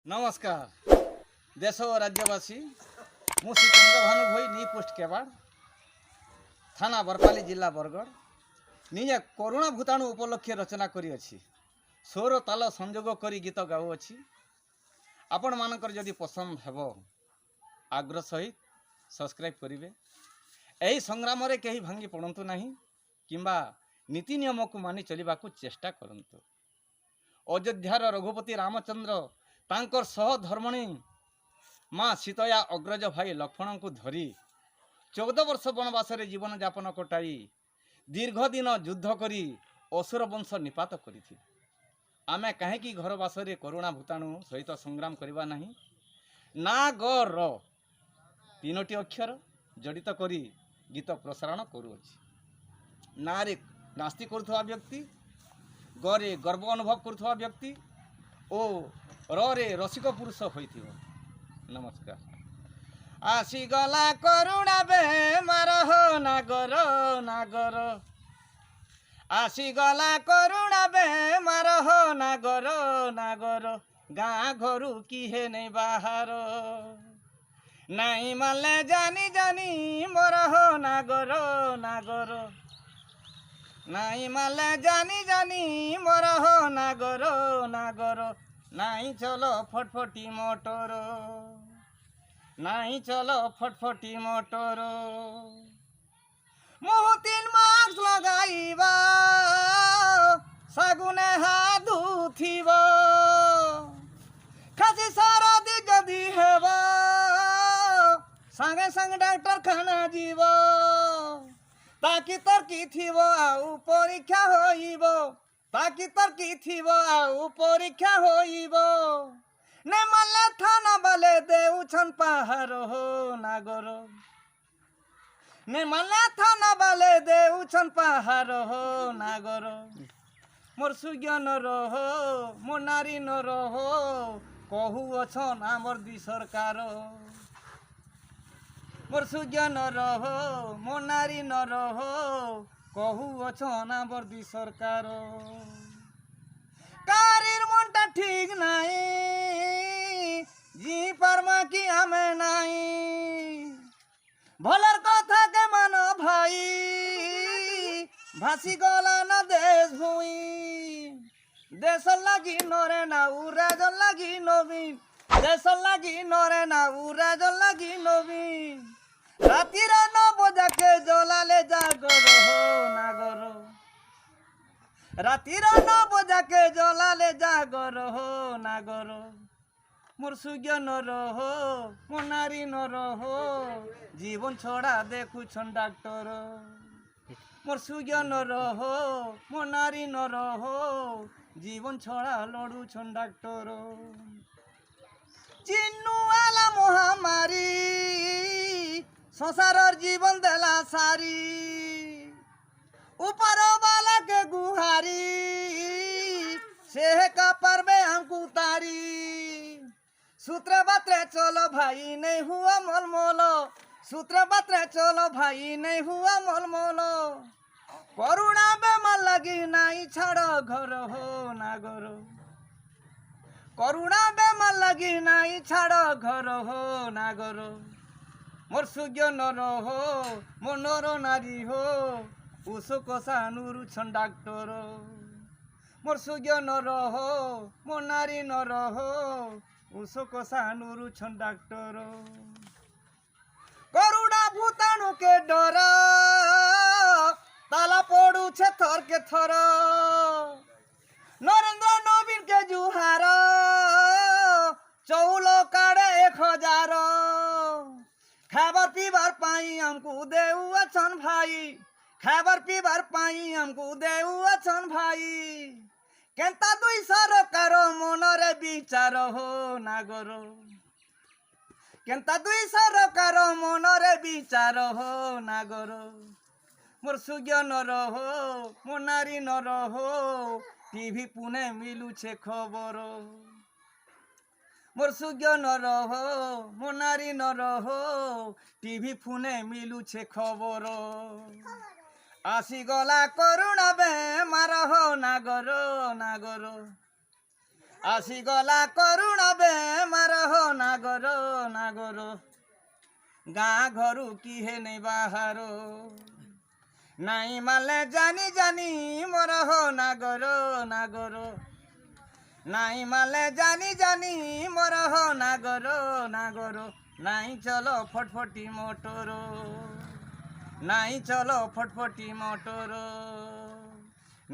नमस्कार देश और राज्यवासी मु श्री चंद्रभानु भोई नी पोस्ट केवाड़ थाना बरपाली जिला बरगढ़ निजे कोरोना भूताणु उपलक्षे रचना करी अछि स्वर ताल संयोग करी गीत गाऊँगी आपण मानकर जदि पसंद हेब आग्रह सहित सब्सक्राइब करेंगे। यही संग्राम रे कहीं भांगी पड़तु नहीं किंबा नीति नियम को मानि चलने को चेष्टा करंतु। अयोध्यार रघुपति रामचंद्र तांकर सह धर्मणी माँ सीतया अग्रज भाई लक्ष्मण को धरी 14 वर्ष वनवास जीवन यापन कटाई दीर्घ दिन युद्ध करी असुर वंश निपात करी आमे कहीं घरवास कोरोना भूताणु सहित संग्राम करवा नहीं नागर 3टी अक्षर जड़ित करी गीत प्रसारण करुअछि। नारे नास्ति करुवा व्यक्ति गरे गर्व अनुभव करुवा व्यक्ति ओ रे रसिक पुरुष होइथिव। नमस्कार। आसीगला करुणा बेमार हो नागर नागर आसीगला करुणा बेमार हो नागर नागर गाँ घरू किहे नहीं बाहर नहीं माले जानी जानी मोर हो नागर नागर नहीं माले जानी जानी मोर हो नागर नागर नहीं चलो फटफटी मोटर नहीं चलो फटफटी मोटर मुँह 3 मास्क लगाइबा सागुने हाथ धुथिब खासी सरदी जदि हेब संगे संग डॉक्टर खाना जीव ताकि तर्की थीब आउ परीक्षा होइब ताकि तर्की थीब आउ परीक्षा होइब ने मल्ले थाना बाले देउछन पहाड़ हो नागर ने मल्ले थाना बाले देउछन पहाड़ हो नागर मोर सुज्ञ न रहो मोर नारी न रहो कहू अछन आमर दी सरकार मोर सुज्ञ न रहो मोर नारी न रहो कहू अछन आमर दी सरकार कारीर मनटा ठीक नहीं जी परमा की हमें नहीं भलर कथा के मानो भाई भासी गला न देश भूई देश लगी नरे ना उराज लगी नवीन देश लगी नरे ना उराज लगी नवीन रातिर 9 बजा के जलाले जागर हो नागर रातिर 9 बजा के जलाले जागर हो नागर मोर सुज्ञ न रहो मोर नारी न रहो जीवन छोड़ा देखु छन डॉक्टर मोर सुज्ञ न रहो मोर नारी न रहो जीवन छोड़ा लड़ू छन डॉक्टर चिन्नु वाला महामारी संसार जीवन देला सारी ऊपर वाला के गुहारी से का परबे हमको उतारी सूत्र बात्रे चलो भाई नहीं हुआ मोलमोलो सूत्र बात्रे चलो भाई नहीं हुआ मोलमोलो करुणा बेमार लगी नहीं छाड़ो घर हो नागर करुणा बेमार लगी नहीं छाड़ो घर हो नागर मोर सुज्ञ न रहो मोर नर नारी हो उसो कसा नूरु छन डॉक्टर मोर सुज्ञ न रहो मोर नारी न रहो उसो कसा नूरु छन डॉक्टर करुणा भूताणु के डर ताला पड़ू छे थर के थर नरेंद्र नवीन के जुहार चौलो काड़े 1000 खाबर पीबार पाई हमको देऊ अछन भाई खाबर पीबार पाई हमको देऊ अछन भाई केंता दुई सरकार मनरे विचार हो नागर केंता दुई सरकार मनरे विचार हो नागर मोर सुज्ञ न रहो मोर नारी न रहो टीवी पुणे मिलू छे खबर मोर सुज्ञ न रहो मोर नारी न रहो टीवी पुणे मिलू छे खबर आसी गला करुणा बेमार हो नागर नागर ଆସିଗଲା କରୁଣା ବେମାର ହୋ ନାଗର ନାଗର ଗାଁ ଘରୁ କିଏ ନେଇ ବାହାର ନାଇଁ ମାଲେ ଜାନି ଜାନି ମୋର ହୋ ନାଗର ନାଗର ନାଇଁ ମାଲେ ଜାନି ଜାନି ମୋର ହୋ ନାଗର ନାଗର ନାଇଁ ଚলো ଫଟଫଟି ମୋଟର ନାଇଁ ଚলো ଫଟଫଟି ମୋଟର